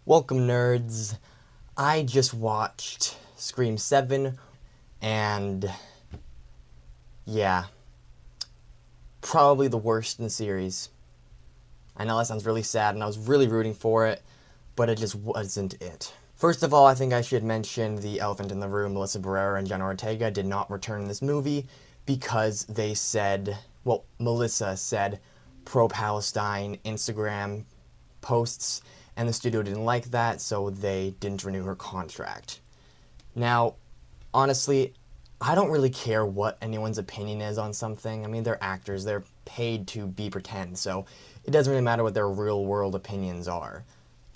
Welcome, nerds. I just watched Scream 7, and yeah, probably the worst in the series. I know that sounds really sad, and I was really rooting for it, but it just wasn't it. First of all, I think I should mention the elephant in the room. Melissa Barrera and Jenna Ortega did not return in this movie because they said, well, Melissa said pro-Palestine Instagram posts, and the studio didn't like that, so they didn't renew her contract. Now, honestly, I don't really care what anyone's opinion is on something. I mean, they're actors, they're paid to be pretend, so it doesn't really matter what their real world opinions are.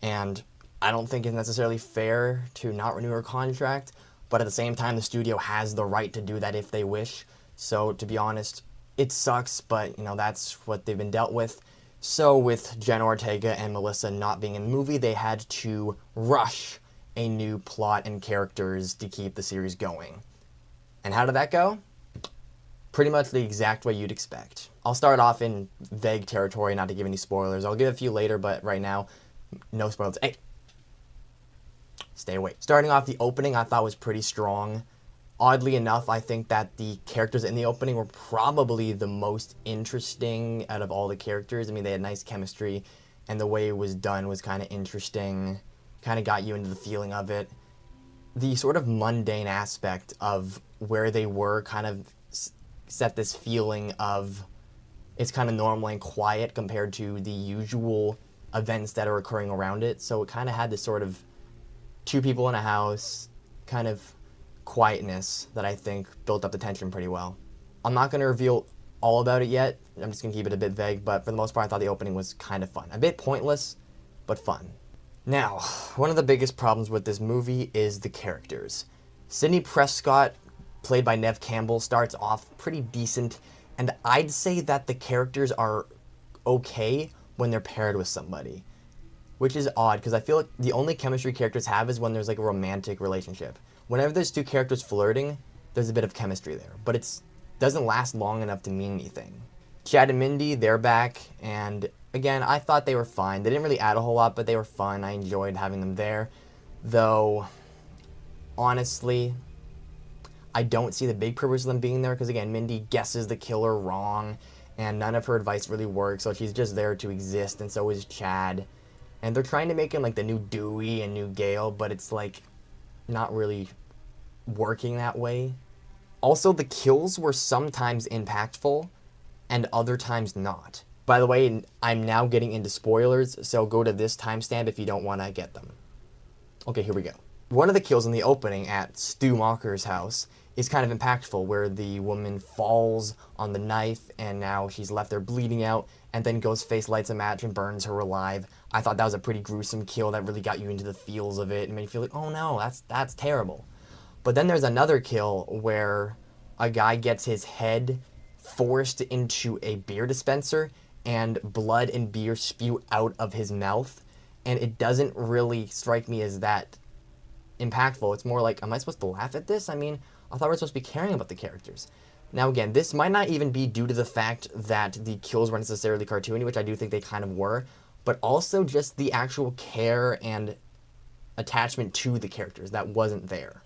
And I don't think it's necessarily fair to not renew her contract, but at the same time, the studio has the right to do that if they wish. So, to be honest, it sucks, but that's what they've been dealt with. So, with Jenna Ortega and Melissa not being in the movie, they had to rush a new plot and characters to keep the series going. And how did that go? Pretty much the exact way you'd expect. I'll start off in vague territory, not to give any spoilers. I'll give a few later, but right now, no spoilers. Hey, stay away. Starting off, the opening I thought was pretty strong. Oddly enough, I think that the characters in the opening were probably the most interesting out of all the characters. I mean, they had nice chemistry, and the way it was done was kind of interesting, kind of got you into the feeling of it. The sort of mundane aspect of where they were kind of set this feeling of it's kind of normal and quiet compared to the usual events that are occurring around it. So it kind of had this sort of two people in a house kind of quietness that I think built up the tension pretty well. I'm not going to reveal all about it yet. I'm just going to keep it a bit vague, but for the most part, I thought the opening was kind of fun. A bit pointless, but fun. Now, one of the biggest problems with this movie is the characters. Sidney Prescott, played by Neve Campbell, starts off pretty decent, and I'd say that the characters are okay when they're paired with somebody, which is odd because I feel like the only chemistry characters have is when there's like a romantic relationship. Whenever there's two characters flirting, there's a bit of chemistry there, but it doesn't last long enough to mean anything. Chad and Mindy, they're back, and again, I thought they were fine. They didn't really add a whole lot, but they were fun. I enjoyed having them there, though honestly, I don't see the big purpose of them being there because, again, Mindy guesses the killer wrong, and none of her advice really works, so she's just there to exist, and so is Chad. And they're trying to make him like the new Dewey and new Gale, but it's like not really working that way. Also, the kills were sometimes impactful and other times not. By the way, I'm now getting into spoilers, so go to this timestamp if you don't want to get them. Okay, here we go. One of the kills in the opening at Stu Macher's house is kind of impactful, where the woman falls on the knife and now she's left there bleeding out, and then Ghostface lights a match and burns her alive. I thought that was a pretty gruesome kill that really got you into the feels of it and made you feel like, oh no, that's terrible. But then there's another kill where a guy gets his head forced into a beer dispenser and blood and beer spew out of his mouth, and it doesn't really strike me as that impactful. It's more like, am I supposed to laugh at this? I mean, I thought we were supposed to be caring about the characters. Now again, this might not even be due to the fact that the kills weren't necessarily cartoony, which I do think they kind of were, but also just the actual care and attachment to the characters that wasn't there.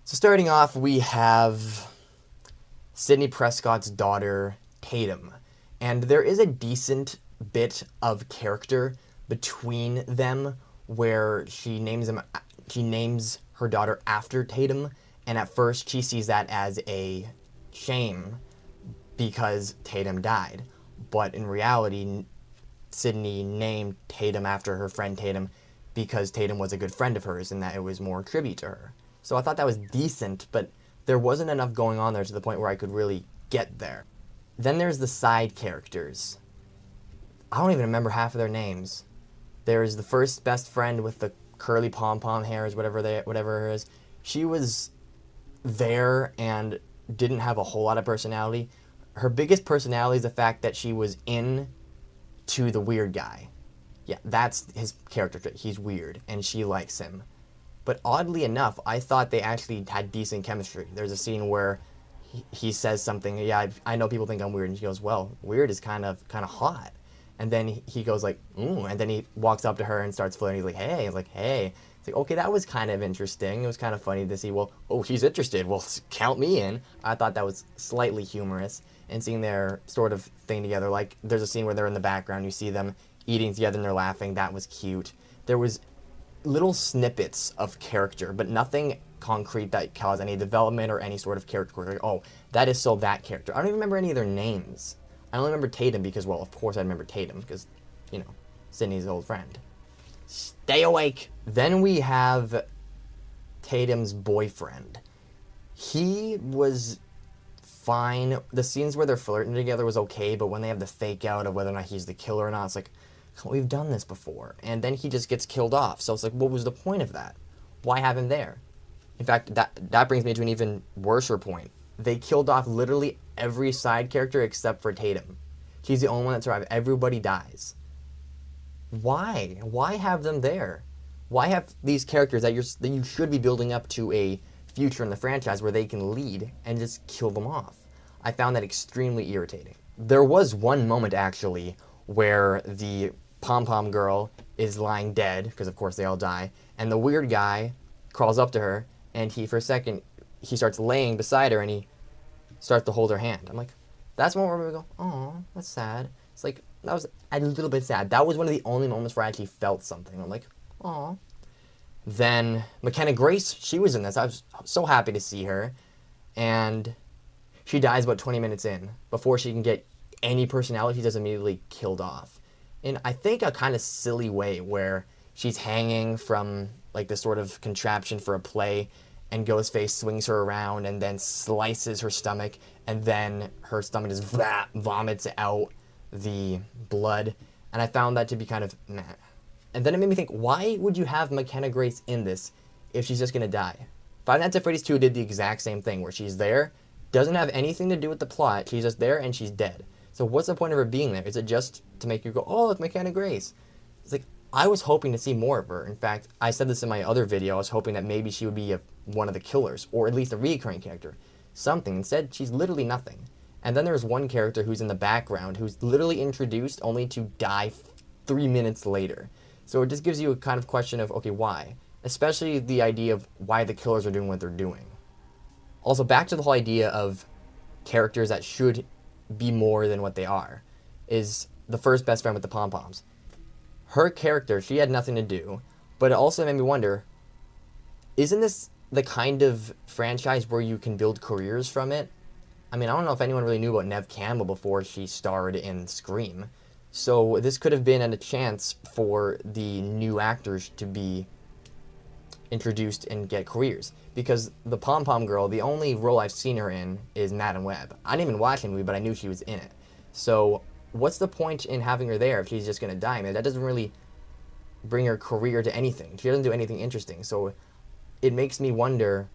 So starting off, we have Sidney Prescott's daughter, Tatum, and there is a decent bit of character between them where she names her daughter after Tatum, and at first she sees that as a shame because Tatum died. But in reality, Sidney named Tatum after her friend Tatum because Tatum was a good friend of hers and that it was more tribute to her. So I thought that was decent, but there wasn't enough going on there to the point where I could really get there. Then there's the side characters. I don't even remember half of their names. There's the first best friend with the curly pom-pom hairs, whatever it is. She was there and didn't have a whole lot of personality. Her biggest personality is the fact that she was in to the weird guy. Yeah, that's his character trait. He's weird, and she likes him. But oddly enough, I thought they actually had decent chemistry. There's a scene where he says something, yeah, I know people think I'm weird, and she goes, well, weird is kind of hot. And then he goes like, ooh, and then he walks up to her and starts flirting. He's like, hey. He's like, hey. It's like, okay, that was kind of interesting. It was kind of funny to see, well, oh, he's interested. Well, count me in. I thought that was slightly humorous. And seeing their sort of thing together, like there's a scene where they're in the background, you see them eating together and they're laughing. That was cute. There was little snippets of character, but nothing concrete that caused any development or any sort of character. Like, oh, that is so that character. I don't even remember any of their names. I only remember Tatum because, well, of course I remember Tatum because, you know, Sydney's old friend. Stay awake. Then we have Tatum's boyfriend. He was fine. The scenes where they're flirting together was okay, but when they have the fake out of whether or not he's the killer or not, it's like, we've done this before. And then he just gets killed off. So it's like, what was the point of that? Why have him there? In fact, that brings me to an even worser point. They killed off literally every side character except for Tatum. She's the only one that survived. Everybody dies. Why? Why have them there? Why have these characters that you should be building up to a future in the franchise where they can lead and just kill them off? I found that extremely irritating. There was one moment actually where the pom-pom girl is lying dead, because of course they all die, and the weird guy crawls up to her, and for a second, he starts laying beside her, and he starts to hold her hand. I'm like, that's one where we go, oh, that's sad. It's like, that was a little bit sad. That was one of the only moments where I actually felt something. I'm like, oh. Then McKenna Grace, she was in this. I was so happy to see her, and she dies about 20 minutes in. Before she can get any personality, she's just immediately killed off. In, I think, a kind of silly way where she's hanging from like this sort of contraption for a play, and Ghostface swings her around and then slices her stomach, and then her stomach just vomits out the blood. And I found that to be kind of meh. And then it made me think, why would you have McKenna Grace in this if she's just gonna die? Five Nights at Freddy's 2 did the exact same thing, where she's there, doesn't have anything to do with the plot, she's just there and she's dead. So what's the point of her being there? Is it just to make you go, oh, look, McKenna Grace? It's like, I was hoping to see more of her. In fact, I said this in my other video, I was hoping that maybe she would be one of the killers, or at least a recurring character. Something. Instead, she's literally nothing. And then there's one character who's in the background, who's literally introduced only to die 3 minutes later. So it just gives you a kind of question of, okay, why? Especially the idea of why the killers are doing what they're doing. Also, back to the whole idea of characters that should be more than what they are, is the first best friend with the pom-poms. Her character, she had nothing to do, but it also made me wonder, isn't this the kind of franchise where you can build careers from it? I mean, I don't know if anyone really knew about Neve Campbell before she starred in Scream. So this could have been a chance for the new actors to be introduced and get careers. Because the pom-pom girl, the only role I've seen her in is Madam Web. I didn't even watch the movie, but I knew she was in it. So what's the point in having her there if she's just going to die? I mean, that doesn't really bring her career to anything. She doesn't do anything interesting. So it makes me wonder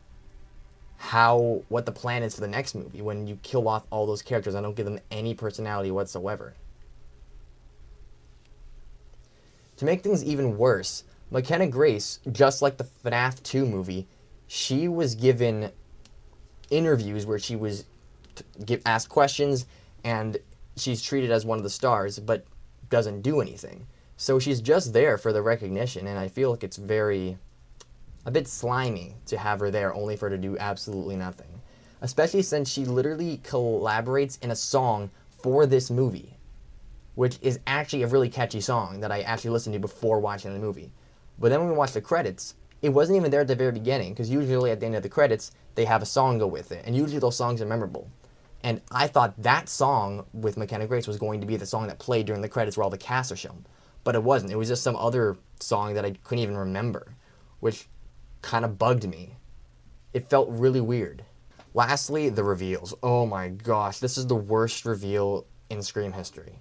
what the plan is for the next movie when you kill off all those characters and don't give them any personality whatsoever. To make things even worse, McKenna Grace, just like the FNAF 2 movie, she was given interviews where she was asked questions and she's treated as one of the stars but doesn't do anything. So she's just there for the recognition, and I feel like it's a bit slimy to have her there only for her to do absolutely nothing. Especially since she literally collaborates in a song for this movie, which is actually a really catchy song that I actually listened to before watching the movie. But then when we watched the credits, it wasn't even there at the very beginning, because usually at the end of the credits, they have a song go with it, and usually those songs are memorable. And I thought that song with McKenna Grace was going to be the song that played during the credits where all the casts are shown. But it wasn't. It was just some other song that I couldn't even remember, which kind of bugged me. It felt really weird. Lastly, the reveals. Oh my gosh, this is the worst reveal in Scream history.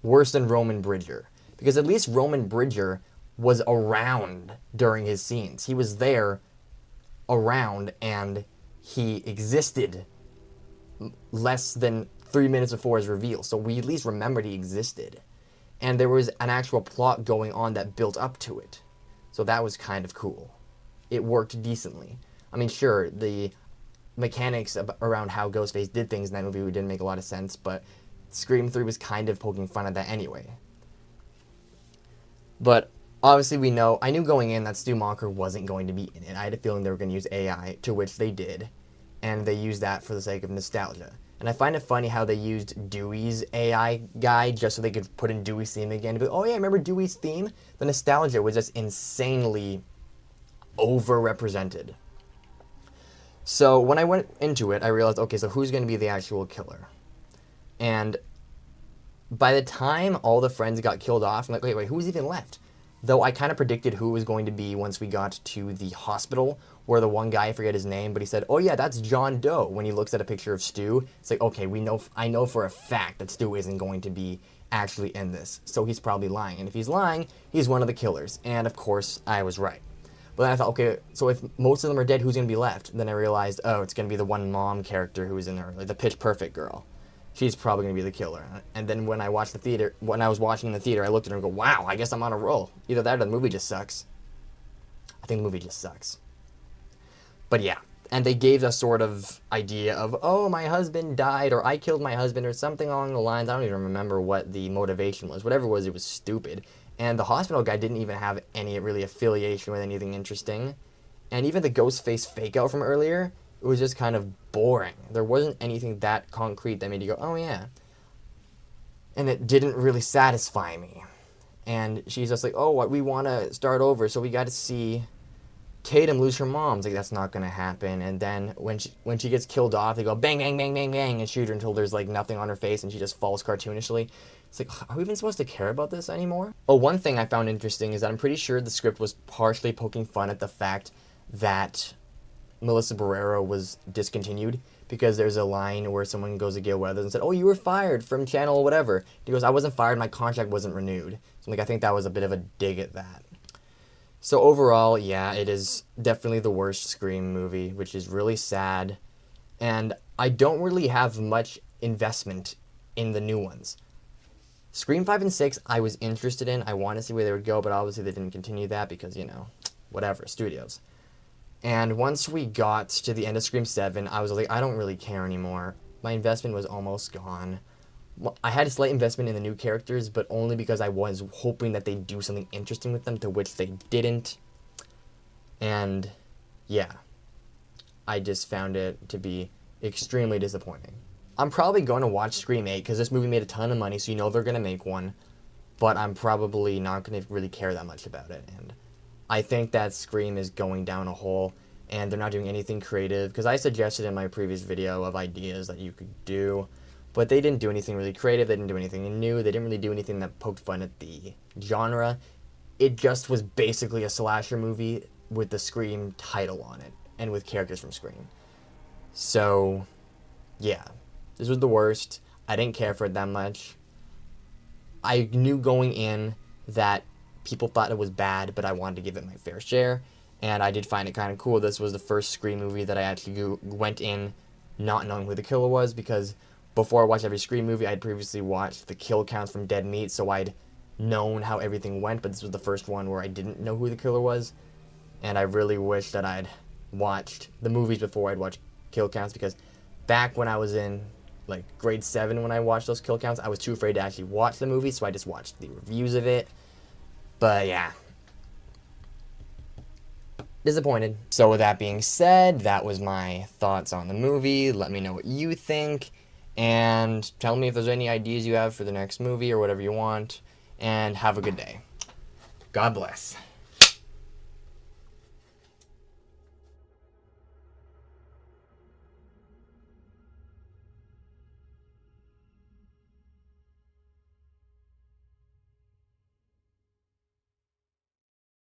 Worse than Roman Bridger. Because at least Roman Bridger was around during his scenes. He was there, around, and he existed less than 3 minutes before his reveal. So we at least remembered he existed. And there was an actual plot going on that built up to it. So that was kind of cool. It worked decently. I mean, sure, the mechanics around how Ghostface did things in that movie didn't make a lot of sense, but Scream 3 was kind of poking fun at that anyway. But obviously I knew going in that Stu Macher wasn't going to be in it. I had a feeling they were going to use AI, to which they did. And they used that for the sake of nostalgia. And I find it funny how they used Dewey's AI guy just so they could put in Dewey's theme again. But, oh yeah, remember Dewey's theme? The nostalgia was just insanely overrepresented. So when I went into it, I realized, okay, so who's going to be the actual killer? And by the time all the friends got killed off, I'm like, wait, who's even left? Though I kind of predicted who it was going to be once we got to the hospital, where the one guy, I forget his name, but he said, oh yeah, that's John Doe. When he looks at a picture of Stu, it's like, okay, I know for a fact that Stu isn't going to be actually in this. So he's probably lying. And if he's lying, he's one of the killers. And of course, I was right. But then I thought, okay, so if most of them are dead, who's going to be left? Then I realized, oh, it's going to be the one mom character who was in there, like the Pitch Perfect girl. She's probably going to be the killer. And then when I was watching in the theater, I looked at her and go, wow, I guess I'm on a roll. Either that or the movie just sucks. I think the movie just sucks. But yeah, and they gave a sort of idea of, oh, my husband died, or I killed my husband, or something along the lines. I don't even remember what the motivation was. Whatever it was stupid. And the hospital guy didn't even have any really affiliation with anything interesting. And even the Ghostface fake out from earlier, it was just kind of boring. There wasn't anything that concrete that made you go, oh yeah. And it didn't really satisfy me. And she's just like, oh, what, we want to start over, so we got to see Tatum lose her mom. It's like, that's not going to happen. And then when she gets killed off, they go bang, bang, bang, bang, bang, and shoot her until there's like nothing on her face and she just falls cartoonishly. It's like, are we even supposed to care about this anymore? Oh, one thing I found interesting is that I'm pretty sure the script was partially poking fun at the fact that Melissa Barrera was discontinued, because there's a line where someone goes to Gale Weathers and said, oh, you were fired from channel whatever. He goes, I wasn't fired, my contract wasn't renewed. So like, I think that was a bit of a dig at that. So overall, yeah, it is definitely the worst Scream movie, which is really sad. And I don't really have much investment in the new ones. Scream 5 and 6, I was interested in. I want to see where they would go, but obviously they didn't continue that because, you know, whatever, studios. And once we got to the end of Scream 7, I was like, I don't really care anymore. My investment was almost gone. I had a slight investment in the new characters, but only because I was hoping that they'd do something interesting with them, to which they didn't. And, yeah. I just found it to be extremely disappointing. I'm probably going to watch Scream 8, because this movie made a ton of money, so you know they're going to make one. But I'm probably not going to really care that much about it. And I think that Scream is going down a hole, and they're not doing anything creative, because I suggested in my previous video of ideas that you could do, but they didn't do anything really creative, they didn't do anything new, they didn't really do anything that poked fun at the genre. It just was basically a slasher movie with the Scream title on it, and with characters from Scream. So, yeah, this was the worst. I didn't care for it that much. I knew going in that people thought it was bad, but I wanted to give it my fair share, and I did find it kind of cool. This was the first Scream movie that I actually went in not knowing who the killer was, because before I watched every Scream movie, I'd previously watched the kill counts from Dead Meat, so I'd known how everything went, but this was the first one where I didn't know who the killer was, and I really wish that I'd watched the movies before I'd watched kill counts, because back when I was in like grade 7 when I watched those kill counts, I was too afraid to actually watch the movie, so I just watched the reviews of it. But yeah, disappointed. So with that being said, that was my thoughts on the movie. Let me know what you think, and tell me if there's any ideas you have for the next movie or whatever you want, and have a good day. God bless.